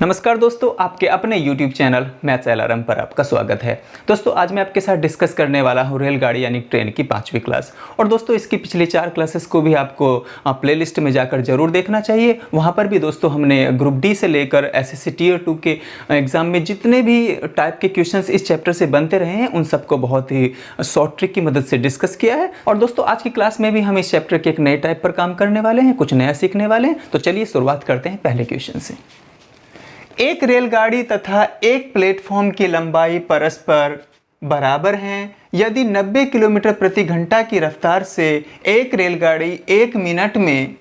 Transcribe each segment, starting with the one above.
नमस्कार दोस्तों, आपके अपने YouTube चैनल मैथ्स अलार्म पर आपका स्वागत है। दोस्तों आज मैं आपके साथ डिस्कस करने वाला हूँ रेलगाड़ी यानी ट्रेन की 5वीं क्लास। और दोस्तों इसकी पिछली 4 क्लासेस को भी आपको प्लेलिस्ट में जाकर जरूर देखना चाहिए। वहाँ पर भी दोस्तों हमने ग्रुप डी से लेकर SSC Tier 2 के एग्ज़ाम में जितने भी टाइप के क्वेश्चंस इस चैप्टर से बनते रहे हैं उन सबको बहुत ही शॉर्ट ट्रिक की मदद से डिस्कस किया है। और दोस्तों आज की क्लास में भी हम इस चैप्टर के एक नए टाइप पर काम करने वाले हैं, कुछ नया सीखने वाले हैं। तो चलिए शुरुआत करते हैं पहले क्वेश्चन से। एक रेलगाड़ी तथा एक प्लेटफॉर्म की लंबाई परस्पर बराबर हैं। यदि 90 किलोमीटर प्रति घंटा की रफ्तार से एक रेलगाड़ी 1 मिनट में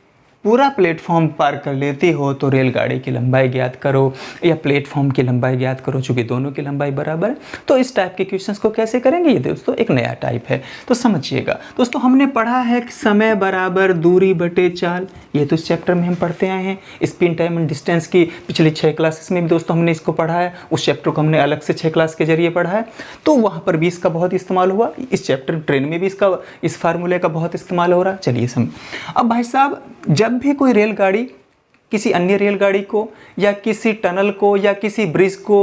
पूरा प्लेटफॉर्म पार कर लेती हो तो रेलगाड़ी की लंबाई ज्ञात करो या प्लेटफॉर्म की लंबाई ज्ञात करो, चूंकि दोनों की लंबाई बराबर है। तो इस टाइप के क्वेश्चंस को कैसे करेंगे, ये दोस्तों एक नया टाइप है, तो समझिएगा। दोस्तों हमने पढ़ा है कि समय बराबर दूरी बटे चाल, ये तो इस चैप्टर में हम पढ़ते आए हैं। स्पिन टाइम एंड डिस्टेंस की पिछली 6 क्लासेस में भी दोस्तों हमने इसको पढ़ा है। उस चैप्टर को हमने अलग से 6 क्लास के जरिए पढ़ा है, तो वहाँ पर भी इसका बहुत इस्तेमाल हुआ। इस चैप्टर ट्रेन में भी इस फार्मूले का बहुत इस्तेमाल हो रहा। चलिए समझ। अब भाई साहब, जब भी कोई रेलगाड़ी किसी अन्य रेलगाड़ी को या किसी टनल को या किसी ब्रिज को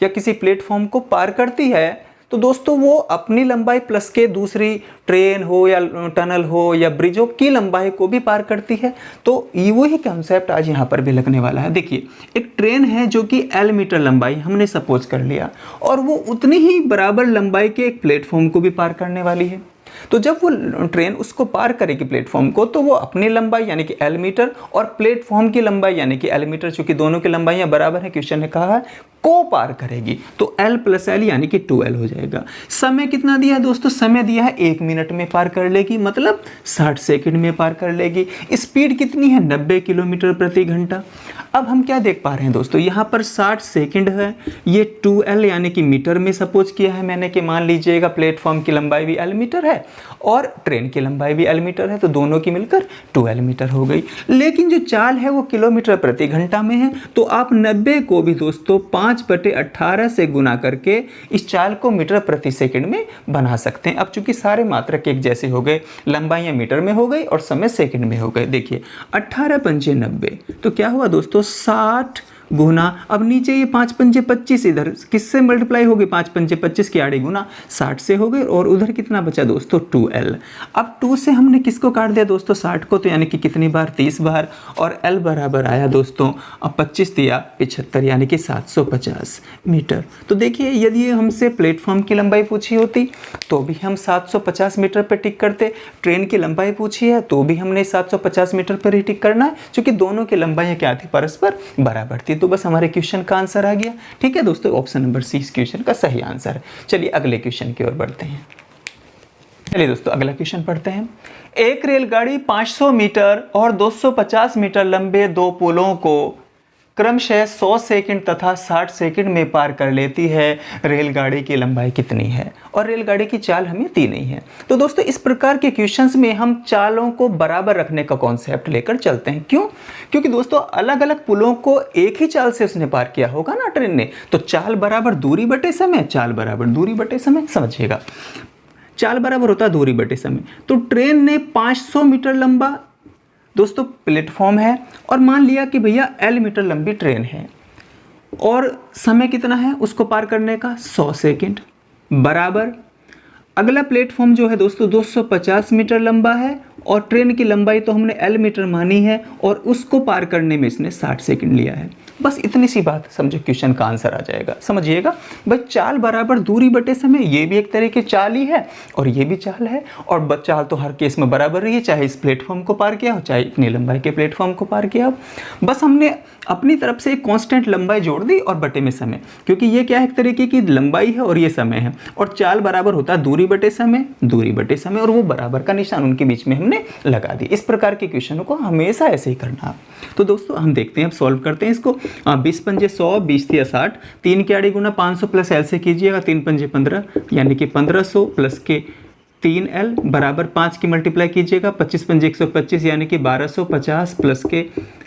या किसी प्लेटफॉर्म को पार करती है तो दोस्तों वो अपनी लंबाई प्लस के दूसरी ट्रेन हो या टनल हो या ब्रिज हो की लंबाई को भी पार करती है। तो ये वही कंसेप्ट आज यहाँ पर भी लगने वाला है। देखिए एक ट्रेन है जो कि L मीटर लंबाई हमने सपोज कर लिया और वो उतनी ही बराबर लंबाई के एक प्लेटफॉर्म को भी पार करने वाली है। तो जब वो ट्रेन उसको पार करेगी प्लेटफॉर्म को तो वो अपनी लंबाई यानी कि L मीटर और प्लेटफॉर्म की लंबाई यानी कि L मीटर, चूंकि दोनों की लंबाइयां बराबर है, क्वेश्चन ने कहा है को पार करेगी तो L + L यानी कि 2L हो जाएगा। समय कितना दिया है दोस्तों, समय दिया है 1 मिनट में पार कर लेगी, मतलब 60 सेकंड में पार कर लेगी। स्पीड कितनी है, 90 किलोमीटर प्रति घंटा। अब हम क्या देख पा रहे हैं दोस्तों, यहाँ पर 60 सेकंड है, ये 2L यानी कि मीटर में सपोज किया है मैंने कि मान लीजिएगा प्लेटफॉर्म की लंबाई भी L मीटर है और ट्रेन की लंबाई भी L मीटर है, तो दोनों की मिलकर 2L मीटर हो गई। लेकिन जो चाल है वो किलोमीटर प्रति घंटा में है, तो आप 90 को भी दोस्तों 5/18 से गुना करके इस चाल को मीटर प्रति सेकंड में बना सकते हैं। अब चूंकि सारे मात्रक एक जैसे हो गए, लंबाइयाँ मीटर में हो गई और समय सेकंड में हो गए। देखिए 18 पंचे 90, तो क्या हुआ दोस्तों 60 गुना, अब नीचे ये 5 पंचे 25, इधर किससे मल्टीप्लाई हो गई, 5 पंचे 25 की आड़ी गुना 60 से हो गई और उधर कितना बचा दोस्तों 2L। अब 2 से हमने किसको काट दिया दोस्तों 60 को, तो यानी कि कितनी बार 30 बार, और L बराबर आया दोस्तों, अब 25 दिया 75 यानी कि 750 मीटर। तो देखिए यदि हमसे प्लेटफॉर्म की लंबाई पूछी होती तो भी हम 750 मीटर पर टिक करते, ट्रेन की लंबाई पूछी है तो भी हमने 750 मीटर पर ही टिक करना है, क्योंकि दोनों की लंबाइयाँ क्या थी, परस्पर बराबर थी। तो बस हमारे क्वेश्चन का आंसर आ गया। ठीक है दोस्तों, ऑप्शन नंबर C इस क्वेश्चन का सही आंसर है। चलिए अगले क्वेश्चन की ओर बढ़ते हैं। चलिए दोस्तों अगला क्वेश्चन पढ़ते हैं। एक रेलगाड़ी 500 मीटर और 250 मीटर लंबे 2 पुलों को क्रमशः 100 सेकंड तथा 60 सेकंड में पार कर लेती है। रेलगाड़ी की लंबाई कितनी है और रेलगाड़ी की चाल हमें दी नहीं है। तो दोस्तों इस प्रकार के क्वेश्चंस में हम चालों को बराबर रखने का कॉन्सेप्ट लेकर चलते हैं। क्यों? क्योंकि दोस्तों अलग अलग पुलों को एक ही चाल से उसने पार किया होगा ना ट्रेन ने, तो चाल बराबर दूरी बटे समय, चाल बराबर दूरी बटे समय, समझिएगा चाल बराबर होता है दूरी बटे समय। तो ट्रेन ने 500 मीटर लंबा दोस्तों प्लेटफॉर्म है और मान लिया कि भैया L मीटर लंबी ट्रेन है और समय कितना है उसको पार करने का 100 सेकंड, बराबर अगला प्लेटफॉर्म जो है दोस्तों 250 मीटर लंबा है और ट्रेन की लंबाई तो हमने L मीटर मानी है और उसको पार करने में इसने 60 सेकंड लिया है। बस इतनी सी बात समझो, क्वेश्चन का आंसर आ जाएगा। समझिएगा भाई, चाल बराबर दूरी बटे समय, ये भी एक तरह की चाल ही है और ये भी चाल है, और चाल तो हर केस में बराबर रही है, चाहे इस प्लेटफॉर्म को पार किया हो चाहे इतनी लंबाई के प्लेटफॉर्म को पार किया हो। बस हमने अपनी तरफ से एक कांस्टेंट लंबाई जोड़ दी और बटे में समय, क्योंकि ये क्या है एक तरीके की लंबाई है और ये समय है, और चाल बराबर होता है दूरी बटे समय, दूरी बटे समय, और वो बराबर का निशान उनके बीच में हमने लगा दी। इस प्रकार के क्वेश्चन को हमेशा ऐसे ही करना। तो दोस्तों हम देखते हैं, अब सॉल्व करते हैं इसको। 20 पंजे 100, 20 या 60, 3 की आड़ी गुना 500 + L से कीजिएगा, 3 पंजे 15 यानी कि 1500 + के 3L बराबर 5 की मल्टीप्लाई कीजिएगा, 25 पंजे 125 यानी कि 1250 + के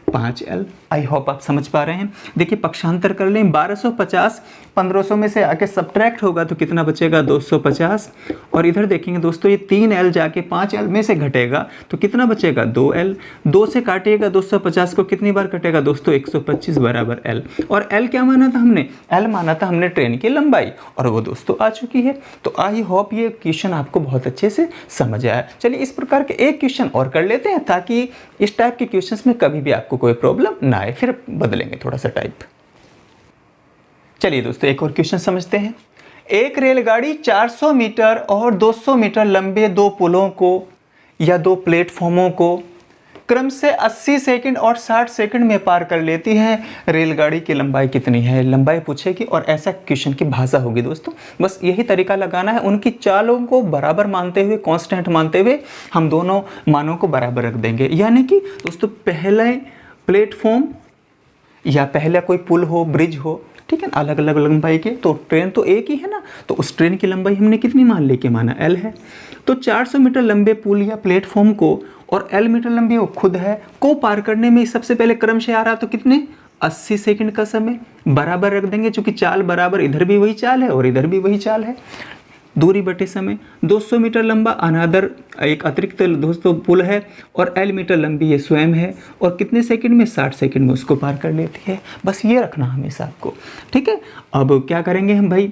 5L। आई होप आप समझ पा रहे हैं। देखिए पक्षांतर कर लें, 1250 1500 में से आके सब्ट्रैक्ट होगा तो कितना बचेगा 250। और इधर देखेंगे दोस्तों ये 3L जाके 5L में से घटेगा तो कितना बचेगा 2L। 2 से काटिएगा 250 को, कितनी बार कटेगा दोस्तों 125 बराबर L। और L क्या माना था हमने, L माना था हमने ट्रेन की लंबाई, और वो दोस्तों आ चुकी है। तो आई होप ये क्वेश्चन आपको बहुत अच्छे से समझ आया। चलिए इस प्रकार के एक क्वेश्चन और कर लेते हैं ताकि इस टाइप के क्वेश्चंस में कभी भी आपको कोई प्रॉब्लम ना आए, फिर बदलेंगे थोड़ा सा टाइप। चलिए दोस्तों एक और क्वेश्चन समझते हैं। एक रेलगाड़ी 400 मीटर और 200 मीटर लंबे 2 पुलों को या 2 प्लेटफॉर्मों को क्रम से 80 सेकंड और 60 सेकंड में पार कर लेती है। रेलगाड़ी की लंबाई कितनी है, लंबाई पूछेगी और ऐसा क्वेश्चन की भाषा होगी दोस्तों। बस यही तरीका लगाना है, उनकी चालों को बराबर मानते हुए, कांस्टेंट मानते हुए हम दोनों मानों को बराबर रख देंगे। यानी कि दोस्तों पहले प्लेटफॉर्म या पहला कोई पुल हो, ब्रिज हो, ठीक है ना, अलग अलग लंबाई के, तो ट्रेन तो एक ही है ना, तो उस ट्रेन की लंबाई हमने कितनी मान ली कि माना L है। तो 400 मीटर लंबे पुल या प्लेटफॉर्म को और L मीटर लंबी वो खुद है को पार करने में सबसे पहले क्रम से आ रहा, तो कितने 80 सेकंड का समय बराबर रख देंगे, चूंकि चाल बराबर, इधर भी वही चाल है और इधर भी वही चाल है। दूरी बटे समय, 200 मीटर लंबा अनादर एक अतिरिक्त दोस्तों पुल है और L मीटर लंबी ये स्वयं है, और कितने सेकंड में 60 सेकंड में उसको पार कर लेती है। बस ये रखना हमेशा आपको, ठीक है। अब क्या करेंगे हम भाई,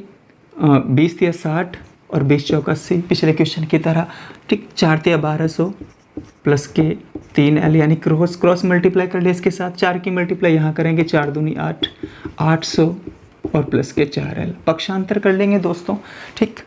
20 या 60 और 20 चौका 80 पिछले क्वेश्चन की तरह, ठीक। 4 या 1200 प्लस के 3L यानी क्रॉस मल्टीप्लाई कर ले इसके साथ, 4 की मल्टीप्लाई यहाँ करेंगे, 4 दूनी 8, 800 और प्लस के 4L। पक्षांतर कर लेंगे दोस्तों, ठीक।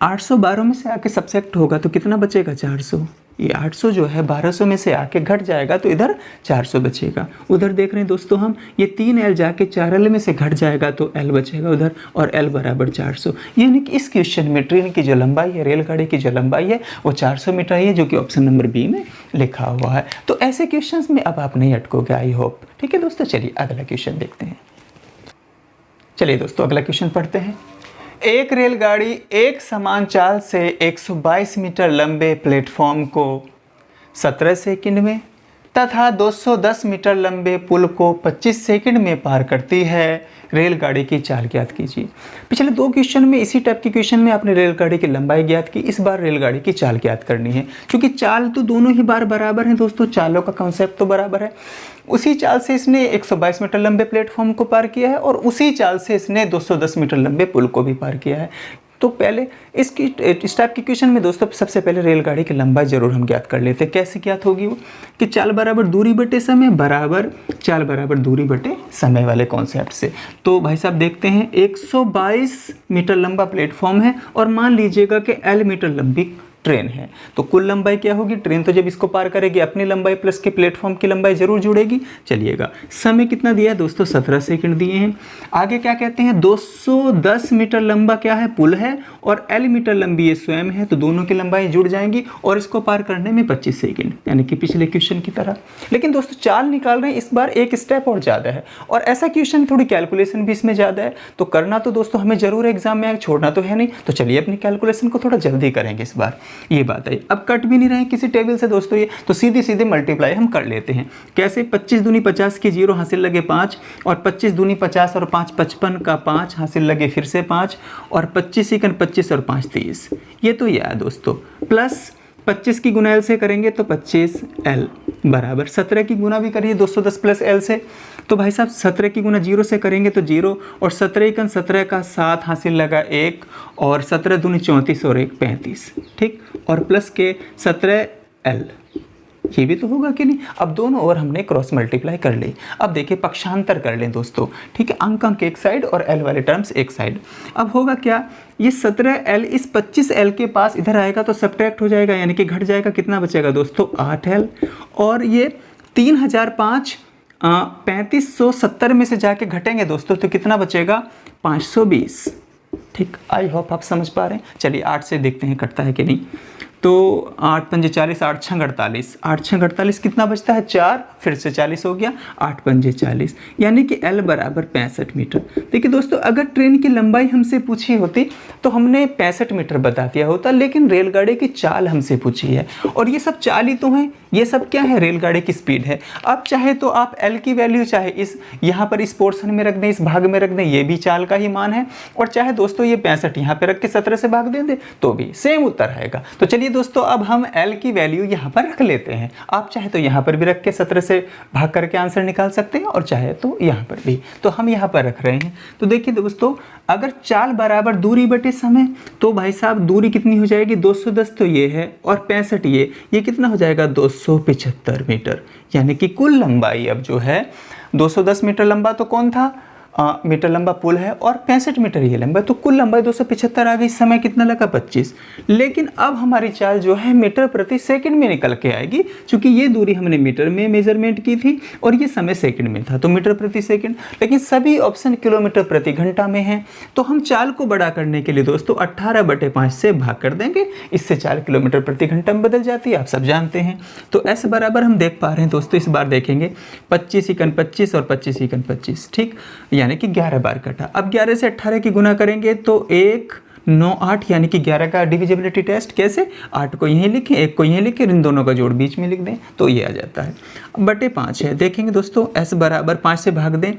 812 में से आके सब्ट्रैक्ट होगा तो कितना बचेगा 400। ये 800 जो है 1200 में से आके घट जाएगा तो इधर 400 बचेगा। उधर देख रहे हैं दोस्तों हम, ये 3L जाके 4L में से घट जाएगा तो L बचेगा उधर, और L बराबर 400। यानी कि इस क्वेश्चन में ट्रेन की जो लंबाई है, रेलगाड़ी की जो लंबाई है वो 400 मीटर है, जो कि ऑप्शन नंबर बी में लिखा हुआ है। तो ऐसे क्वेश्चन में अब आप नहीं अटकोगे, आई होप, ठीक है दोस्तों। चलिए अगला क्वेश्चन देखते हैं। चलिए दोस्तों अगला क्वेश्चन पढ़ते हैं। एक रेलगाड़ी एक समान चाल से 122 मीटर लंबे प्लेटफॉर्म को 17 सेकंड में तथा 210 मीटर लंबे पुल को 25 सेकंड में पार करती है। रेलगाड़ी की चाल ज्ञात कीजिए। पिछले 2 क्वेश्चन में, इसी टाइप के क्वेश्चन में आपने रेलगाड़ी की लंबाई ज्ञात की, इस बार रेलगाड़ी की चाल ज्ञात करनी है। क्योंकि चाल तो दोनों ही बार बराबर हैं दोस्तों, चालों का कॉन्सेप्ट तो बराबर है। उसी चाल से इसने 122 मीटर लंबे प्लेटफॉर्म को पार किया है और उसी चाल से इसने 210 मीटर लंबे पुल को भी पार किया है। तो पहले इस टाइप के क्वेश्चन में दोस्तों सबसे पहले रेलगाड़ी की लंबाई जरूर हम ज्ञात कर लेते हैं। कैसे ज्ञात होगी वो, कि चाल बराबर दूरी बटे समय बराबर चाल बराबर दूरी बटे समय वाले कॉन्सेप्ट से। तो भाई साहब देखते हैं, 122 मीटर लंबा प्लेटफॉर्म है और मान लीजिएगा कि L मीटर लंबी ट्रेन है, तो कुल लंबाई क्या होगी, ट्रेन तो जब इसको पार करेगी अपनी लंबाई प्लस के प्लेटफॉर्म की लंबाई जरूर जुड़ेगी। चलिएगा समय कितना दिया है दोस्तों, 17 सेकंड दिए हैं। आगे क्या कहते हैं, 210 मीटर लंबा क्या है, पुल है, और L मीटर लंबी ये स्वयं है, तो दोनों की लंबाई जुड़ जाएंगी और इसको पार करने में 25 सेकंड, यानी कि पिछले क्वेश्चन की तरह। लेकिन दोस्तों चाल निकाल रहे हैं, इस बार एक स्टेप और ज़्यादा है, और ऐसा क्वेश्चन थोड़ी कैलकुलेशन भी इसमें ज़्यादा है, तो करना तो दोस्तों हमें जरूर एग्जाम में, छोड़ना तो है नहीं। तो चलिए अपनी कैलकुलेशन को थोड़ा जल्दी करेंगे इस बार, ये बात है। अब कट भी नहीं रहे किसी टेबल से दोस्तों, ये तो सीधे सीधे मल्टीप्लाई हम कर लेते हैं। कैसे, 25 दूनी 50 की 0 हासिल लगे 5, और 25 दूनी 50 और 5 55 का 5 हासिल लगे फिर से 5, और 25 इकन 25 और 5 30। ये तो यह है दोस्तों, प्लस 25 की गुना L से करेंगे तो 25L बराबर 17 की गुना भी करिए 210 प्लस L से, तो भाई साहब 17 की गुना 0 से करेंगे तो 0, और 17 इकन 17 का 7 हासिल लगा 1, और 17 दूनी 34 और 1 35, ठीक, और प्लस के 17L, ये भी तो होगा कि नहीं। अब दोनों ओर हमने क्रॉस मल्टीप्लाई कर ली। अब देखिए पक्षांतर कर लें दोस्तों, ठीक है, अंक एक साइड और L वाले टर्म्स एक साइड। अब होगा क्या, ये 17L इस 25L के पास इधर आएगा तो सब्ट्रैक्ट हो जाएगा, यानी कि घट जाएगा, कितना बचेगा दोस्तों 8L, और ये 3005 3570 में से जाके घटेंगे दोस्तों तो कितना बचेगा 520, ठीक। आई होप आप समझ पा रहे हैं। चलिए 8 से देखते हैं कटता है कि नहीं। तो 8 पंजे 40, 8 छः 48, 8 छः 48 कितना बचता है 4, फिर से 40 हो गया, 8 पंजे 40, यानी कि L बराबर 65 मीटर। देखिए दोस्तों, अगर ट्रेन की लंबाई हमसे पूछी होती तो हमने 65 मीटर बता दिया होता, लेकिन रेलगाड़ी की चाल हमसे पूछी है, और ये सब चाल ही तो हैं, ये सब क्या है, रेलगाड़ी की स्पीड है। अब चाहे तो आप एल की वैल्यू चाहे इस यहाँ पर इस पोर्शन में रख दें, इस भाग में रख दें, ये भी चाल का ही मान है। और चाहे दोस्तों ये 65 यहाँ पे रख के 17 से भाग दें तो भी सेम उत्तर आएगा। तो चलिए दोस्तों अब हम एल की वैल्यू यहाँ पर रख लेते हैं। आप चाहे तो यहाँ पर भी रख के 17 से भाग करके आंसर निकाल सकते हैं और चाहे तो यहाँ पर भी। तो हम यहाँ पर रख रहे हैं। तो देखिए दोस्तों अगर चाल बराबर दूरी बटे समय, तो भाई साहब दूरी कितनी हो जाएगी, 210 तो ये है और 65 ये कितना हो जाएगा 275 मीटर। यानी कि कुल लंबाई अब जो है 210 मीटर लंबा तो कौन था, मीटर लंबा पुल है और 65 मीटर ये लंबा, तो कुल लंबाई 275 आ गई। समय कितना लगा 25। लेकिन अब हमारी चाल जो है मीटर प्रति सेकंड में निकल के आएगी, क्योंकि ये दूरी हमने मीटर में मेजरमेंट की थी और ये समय सेकंड में था, तो मीटर प्रति सेकंड। लेकिन सभी ऑप्शन किलोमीटर प्रति घंटा में है। तो हम चाल को बड़ा करने के लिए दोस्तों 18/5 से भाग कर देंगे, इससे चाल किलोमीटर प्रति घंटा में बदल जाती है, आप सब जानते हैं। तो S बराबर हम देख पा रहे हैं दोस्तों, इस बार देखेंगे 25 × 25 और 25 × 25, ठीक, यानी कि 11 बार कटा। अब 11 से 18 की गुना करेंगे तो 1, 9, 8, यानी कि 11 का डिविजिबिलिटी टेस्ट कैसे, 8 को यहीं लिखें, 1 को यहीं लिखें, इन दोनों का जोड़ बीच में लिख दें तो ये आ जाता है। बटे 5 है, देखेंगे दोस्तों S बराबर 5 से भाग दें,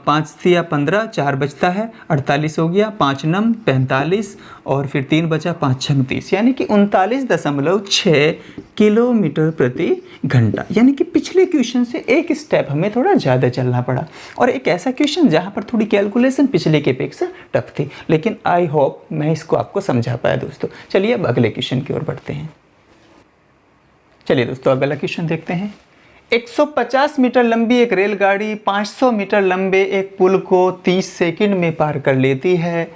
5 या 15, 4 बचता है, 48 हो गया, 5 9 45 और फिर 3 बचा, 5 6 30, यानी कि 39.6 किलोमीटर प्रति घंटा। यानी कि पिछले क्वेश्चन से एक स्टेप हमें थोड़ा ज़्यादा चलना पड़ा और एक ऐसा क्वेश्चन जहाँ पर थोड़ी कैलकुलेशन पिछले के अपेक्षा टफ थी, लेकिन आई होप मैं इसको आपको समझा पाया दोस्तों। चलिए अब अगले क्वेश्चन की ओर बढ़ते हैं। चलिए दोस्तों अगला क्वेश्चन देखते हैं। 150 मीटर लंबी एक रेलगाड़ी 500 मीटर लंबे एक पुल को 30 सेकंड में पार कर लेती है,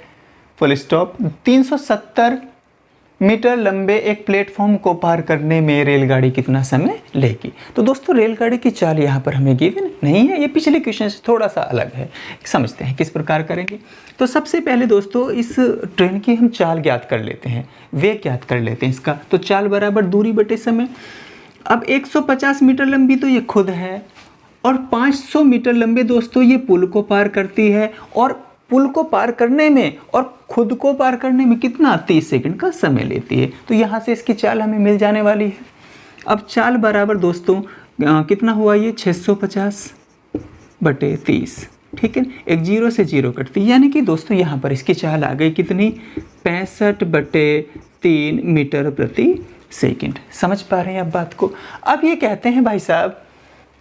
फुल स्टॉप। 370 मीटर लंबे एक प्लेटफॉर्म को पार करने में रेलगाड़ी कितना समय लेगी। तो दोस्तों रेलगाड़ी की चाल यहाँ पर हमें गिवन नहीं है, ये पिछले क्वेश्चन से थोड़ा सा अलग है। समझते हैं किस प्रकार करेंगे। तो सबसे पहले दोस्तों इस ट्रेन की हम चाल ज्ञात कर लेते हैं, वेग ज्ञात कर लेते हैं इसका। तो चाल बराबर दूरी बटे समय। अब 150 मीटर लंबी तो ये खुद है और 500 मीटर लंबे दोस्तों ये पुल को पार करती है, और पुल को पार करने में और खुद को पार करने में कितना 30 सेकंड का समय लेती है। तो यहाँ से इसकी चाल हमें मिल जाने वाली है। अब चाल बराबर दोस्तों कितना हुआ, ये 650 बटे 30, ठीक है, एक 0 से 0 कटती है, यानी कि दोस्तों यहाँ पर इसकी चाल आ गई कितनी, 65 बटे 3 मीटर प्रति सेकंड। समझ पा रहे हैं आप बात को। अब ये कहते हैं भाई साहब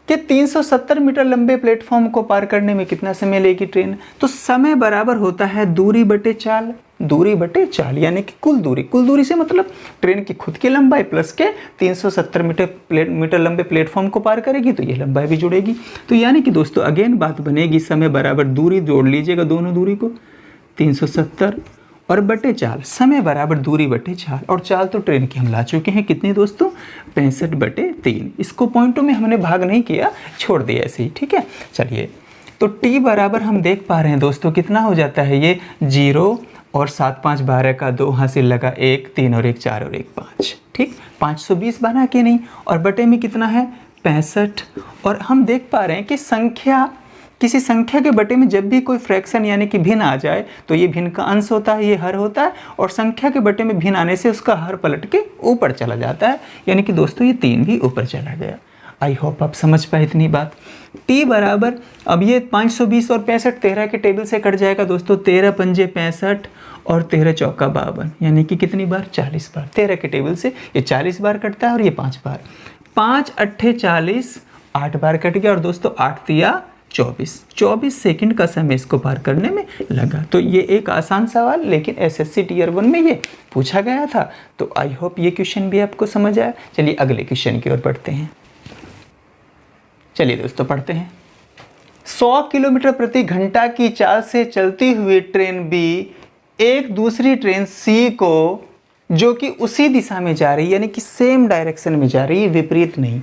कि 370 मीटर लंबे प्लेटफॉर्म को पार करने में कितना समय लेगी ट्रेन। तो समय बराबर होता है दूरी बटे चाल, दूरी बटे चाल, यानी कि कुल दूरी से मतलब ट्रेन की खुद की लंबाई प्लस के 370 मीटर लंबे प्लेटफॉर्म को पार करेगी तो ये लंबाई भी जुड़ेगी। तो यानी कि दोस्तों अगेन बात बनेगी समय बराबर दूरी, जोड़ लीजिएगा दोनों दूरी को, 370 और बटे चाल, समय बराबर दूरी बटे चाल। और चाल तो ट्रेन की हम ला चुके हैं कितनी दोस्तों, 65 बटे 3। इसको पॉइंटों में हमने भाग नहीं किया, छोड़ दिया ऐसे ही, ठीक है। चलिए तो T बराबर हम देख पा रहे हैं दोस्तों कितना हो जाता है, ये 0 और 7 5 12 का 2 हासिल लगा, 1 3 और 1 4 और 1 5, ठीक, 520 बना के नहीं, और बटे में कितना है 65। और हम देख पा रहे हैं कि संख्या, किसी संख्या के बटे में जब भी कोई फ्रैक्शन यानी कि भिन्न आ जाए तो ये भिन्न का अंश होता है, ये हर होता है, और संख्या के बटे में भिन्न आने से उसका हर पलट के ऊपर चला जाता है, यानी कि दोस्तों ये 3 भी ऊपर चला गया। आई होप आप समझ पाए इतनी बात। T बराबर, अब ये 520 और 65 13 के टेबल से कट जाएगा दोस्तों, 13 पंजे 65 और 13 चौका 52, यानी कि कितनी बार 40 बार। 13 के टेबल से ये 40 बार कटता है और ये 5 बार, 5 8 40, 8 बार कट गया, और दोस्तों 8 तिया 24 सेकंड का समय इसको पार करने में लगा। तो ये एक आसान सवाल, लेकिन एसएससी टियर 1 में ये पूछा गया था। तो आई होप ये क्वेश्चन भी आपको समझ आया। चलिए अगले क्वेश्चन की ओर बढ़ते हैं। चलिए दोस्तों पढ़ते हैं। 100 किलोमीटर प्रति घंटा की चाल से चलती हुई ट्रेन बी एक दूसरी ट्रेन सी को, जो कि उसी दिशा में जा रही है, यानी कि सेम डायरेक्शन में जा रही है, विपरीत नहीं,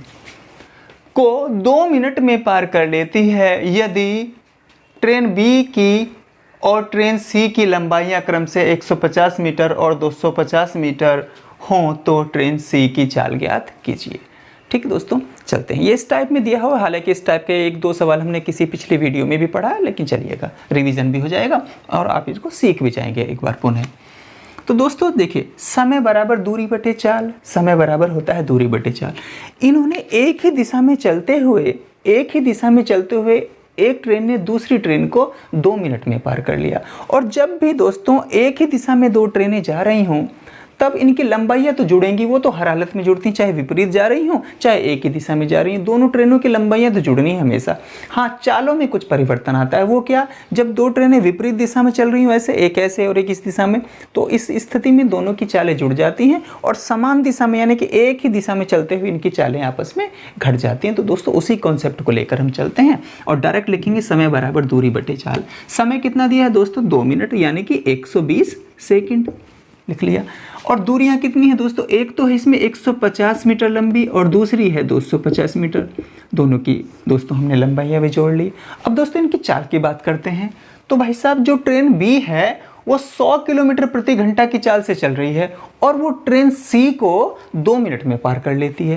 को 2 मिनट में पार कर लेती है यदि ट्रेन बी की और ट्रेन सी की लंबाइयां क्रम से 150 मीटर और 250 मीटर हों तो ट्रेन सी की चाल ज्ञात कीजिए। ठीक है दोस्तों, चलते हैं। ये इस टाइप में दिया हुआ, हालांकि इस टाइप के 1-2 सवाल हमने किसी पिछली वीडियो में भी पढ़ा है, लेकिन चलिएगा रिवीजन भी हो जाएगा और आप इसको सीख भी जाएंगे एक बार पुनः। तो दोस्तों देखिए, समय बराबर दूरी बटे चाल, समय बराबर होता है दूरी बटे चाल। इन्होंने एक ही दिशा में चलते हुए एक ट्रेन ने दूसरी ट्रेन को 2 मिनट में पार कर लिया। और जब भी दोस्तों एक ही दिशा में दो ट्रेनें जा रही हों तब इनकी लंबाइयाँ तो जुड़ेंगी, वो तो हर हालत में जुड़ती, चाहे विपरीत जा रही हों चाहे एक ही दिशा में जा रही हैं, दोनों ट्रेनों की लंबाइयाँ तो जुड़नी है हमेशा। हाँ, चालों में कुछ परिवर्तन आता है। वो क्या? जब दो ट्रेनें विपरीत दिशा में चल रही हों, ऐसे एक ऐसे और एक इस दिशा में, तो इस स्थिति में दोनों की चालें जुड़ जाती हैं और समान दिशा में यानी कि एक ही दिशा में चलते हुए इनकी चालें आपस में घट जाती हैं। तो दोस्तों उसी कॉन्सेप्ट को लेकर हम चलते हैं और डायरेक्ट लिखेंगे समय बराबर दूरी बटे चाल। समय कितना दिया है दोस्तों? 2 मिनट यानी कि 120 सेकेंड लिख लिया। और दूरियां कितनी है दोस्तों? एक तो है इसमें 150 मीटर लंबी और दूसरी है 250 मीटर। दोनों की दोस्तों हमने लंबाइयां भी जोड़ ली। अब दोस्तों इनकी चाल की बात करते हैं। तो भाई साहब, जो ट्रेन बी है वो 100 किलोमीटर प्रति घंटा की चाल से चल रही है और वो ट्रेन सी को 2 मिनट में पार कर लेती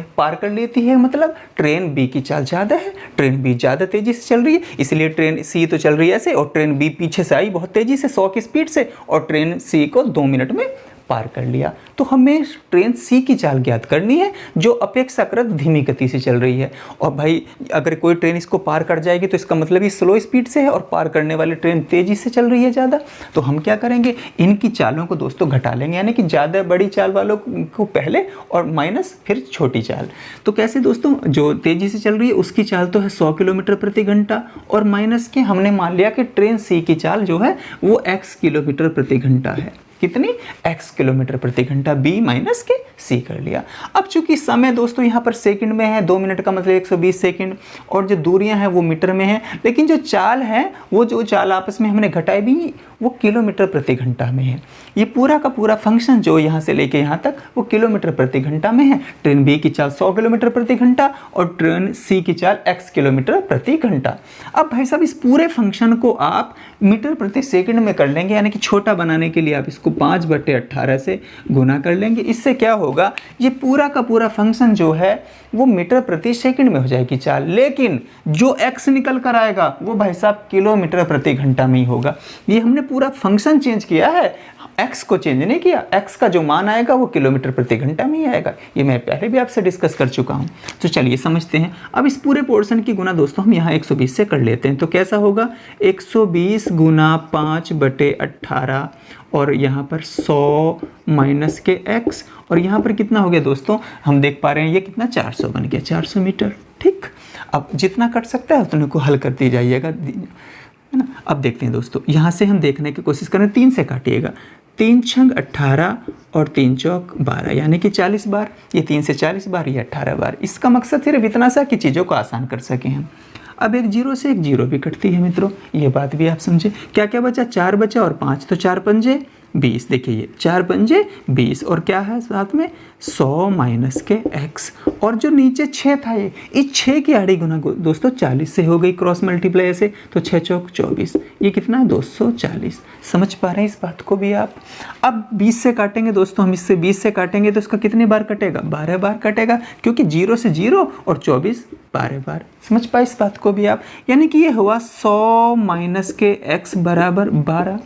है। मतलब ट्रेन बी की चाल ज़्यादा है, ट्रेन बी ज़्यादा तेज़ी से चल रही है, इसलिए ट्रेन सी तो चल रही है ऐसे और ट्रेन बी पीछे से आई बहुत तेज़ी से 100 की स्पीड से और ट्रेन सी को 2 मिनट में पार कर लिया। तो हमें ट्रेन सी की चाल ज्ञात करनी है जो अपेक्षाकृत धीमी गति से चल रही है। और भाई अगर कोई ट्रेन इसको पार कर जाएगी तो इसका मतलब ये स्लो स्पीड से है और पार करने वाली ट्रेन तेज़ी से चल रही है ज़्यादा। तो हम क्या करेंगे, इनकी चालों को दोस्तों घटा लेंगे, यानी कि ज़्यादा बड़ी चाल वालों को पहले और माइनस फिर छोटी चाल। तो कैसे दोस्तों, जो तेज़ी से चल रही है उसकी चाल तो है 100 किलोमीटर प्रति घंटा और माइनस के हमने मान लिया कि ट्रेन सी की चाल जो है वो x किलोमीटर प्रति घंटा है। कितनी? x किलोमीटर प्रति घंटा, b माइनस के c कर लिया। अब चूंकि समय दोस्तों यहाँ पर सेकंड में है, 2 मिनट का मतलब 120 सेकंड और जो दूरियां हैं वो मीटर में है, लेकिन जो चाल है वो जो चाल आपस में हमने घटाई भी वो किलोमीटर प्रति घंटा में है। ये पूरा का पूरा फंक्शन जो यहाँ से लेके यहाँ तक वो किलोमीटर प्रति घंटा में है। ट्रेन बी की चाल 100 किलोमीटर प्रति घंटा और ट्रेन सी की चाल x किलोमीटर प्रति घंटा। अब भाई साहब इस पूरे फंक्शन को आप मीटर प्रति सेकंड में कर लेंगे, यानी कि छोटा बनाने के लिए आप इसको 5/18 से गुना कर लेंगे। इससे क्या होगा, ये पूरा का पूरा फंक्शन जो है वो मीटर प्रति सेकंड में हो जाएगी चाल, लेकिन जो x निकल कर आएगा वो भाई साहब किलोमीटर प्रति घंटा में ही होगा। ये हमने पूरा फंक्शन चेंज किया है, x को चेंज नहीं किया। x का जो मान आएगा वो किलोमीटर प्रति घंटा में ही आएगा। ये मैं पहले भी आपसे डिस्कस कर चुका हूँ। तो चलिए समझते हैं। अब इस पूरे पोर्शन की गुना दोस्तों हम यहाँ 120 से कर लेते हैं। तो कैसा होगा, 120 गुना 5/18 और यहाँ पर 100 माइनस के x और यहाँ पर कितना हो गया दोस्तों, हम देख पा रहे हैं ये कितना 400 बन गया, 400 मीटर। ठीक, अब जितना कट सकता है उतने को हल करते जाइएगा, है ना। अब देखते हैं दोस्तों, यहाँ से हम देखने की कोशिश करें, 3 से काटिएगा, 3 छंग 18 और 3 चौक 12 यानी कि 40 बार। ये 3 से 40 बार, ये 18 बार। इसका मकसद सिर्फ इतना सा कि चीज़ों को आसान कर सकें हम। अब एक जीरो से एक जीरो भी कटती है मित्रों, ये बात भी आप समझे। क्या क्या बचा, 4 बचा और 5, तो 4 पंजे 20। देखिए ये 4 पंजे 20 और क्या है साथ में 100 माइनस के x और जो नीचे 6 था ये इस 6 की आड़ी गुना दोस्तों 40 से हो गई, क्रॉस मल्टीप्लाई ऐसे, तो 6 चौक 24, ये कितना है 240। समझ पा रहे हैं इस बात को भी आप। अब 20 से काटेंगे दोस्तों, हम इससे 20 से काटेंगे तो इसका कितने बार कटेगा, 12 बार कटेगा, क्योंकि 0 से 0 और 24 12 बार। समझ पाए इस बात को भी आप। यानी कि ये हुआ 100 माइनस के x बराबर 12।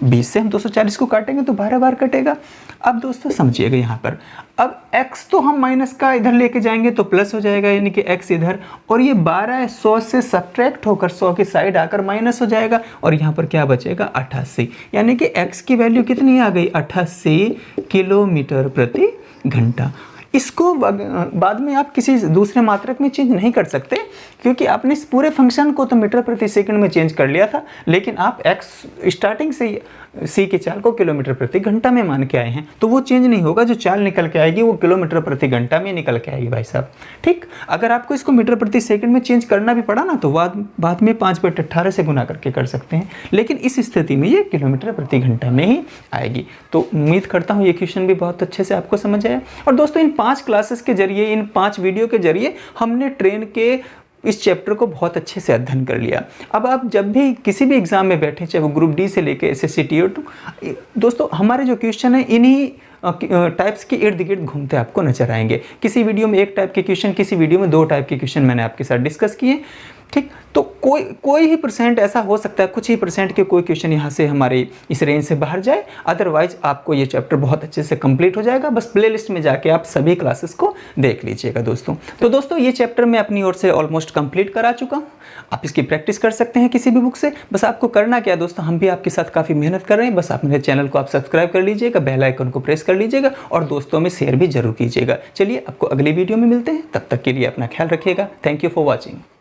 20 से हम 240 को काटेंगे तो 12 बार कटेगा। अब दोस्तों समझिएगा यहाँ पर, अब x तो हम माइनस का इधर लेके जाएंगे तो प्लस हो जाएगा, यानी कि x इधर, और ये 12 है 100 से सब्ट्रैक्ट होकर 100 की साइड आकर माइनस हो जाएगा और यहाँ पर क्या बचेगा 88, यानी कि x की वैल्यू कितनी आ गई 88 किलोमीटर प्रति घंटा। इसको बाद में आप किसी दूसरे मात्रक में चेंज नहीं कर सकते, क्योंकि आपने इस पूरे फंक्शन को तो मीटर प्रति सेकंड में चेंज कर लिया था, लेकिन आप x स्टार्टिंग से सी की चाल को किलोमीटर प्रति घंटा में मान के आए हैं, तो वो चेंज नहीं होगा। जो चाल निकल के आएगी वो किलोमीटर प्रति घंटा में निकल के आएगी भाई साहब। ठीक, अगर आपको इसको मीटर प्रति सेकंड में चेंज करना भी पड़ा ना तो बाद में 5/18 से गुना करके कर सकते हैं, लेकिन इस स्थिति में ये किलोमीटर प्रति घंटा में ही आएगी। तो उम्मीद करता हूँ ये क्वेश्चन भी बहुत अच्छे से आपको समझ आया। और दोस्तों इन 5 क्लासेस के जरिए, इन 5 वीडियो के जरिए हमने ट्रेन के इस चैप्टर को बहुत अच्छे से अध्ययन कर लिया। अब आप जब भी किसी भी एग्जाम में बैठे, चाहे वो ग्रुप डी से लेके SSC Tier 2, दोस्तों हमारे जो क्वेश्चन है इन्हीं टाइप्स के इर्द गिर्द घूमते आपको नजर आएंगे। किसी वीडियो में एक टाइप के क्वेश्चन, किसी वीडियो में 2 टाइप के क्वेश्चन मैंने आपके साथ डिस्कस किए। ठीक, तो कोई ही परसेंट ऐसा हो सकता है, कुछ ही परसेंट के कोई क्वेश्चन यहाँ से हमारे इस रेंज से बाहर जाए, अदरवाइज आपको ये चैप्टर बहुत अच्छे से कंप्लीट हो जाएगा। बस प्लेलिस्ट में जाके आप सभी क्लासेस को देख लीजिएगा दोस्तों। तो दोस्तों ये चैप्टर मैं अपनी ओर से ऑलमोस्ट कंप्लीट करा चुका हूँ। आप इसकी प्रैक्टिस कर सकते हैं किसी भी बुक से। बस आपको करना क्या दोस्तों, हम भी आपके साथ काफ़ी मेहनत कर रहे हैं। बस आप मेरे चैनल को आप सब्सक्राइब कर लीजिएगा, बेल आइकन को प्रेस कर लीजिएगा और दोस्तों में शेयर भी जरूर कीजिएगा। चलिए आपको अगली वीडियो में मिलते हैं, तब तक के लिए अपना ख्याल रखिएगा। Thank you for watching.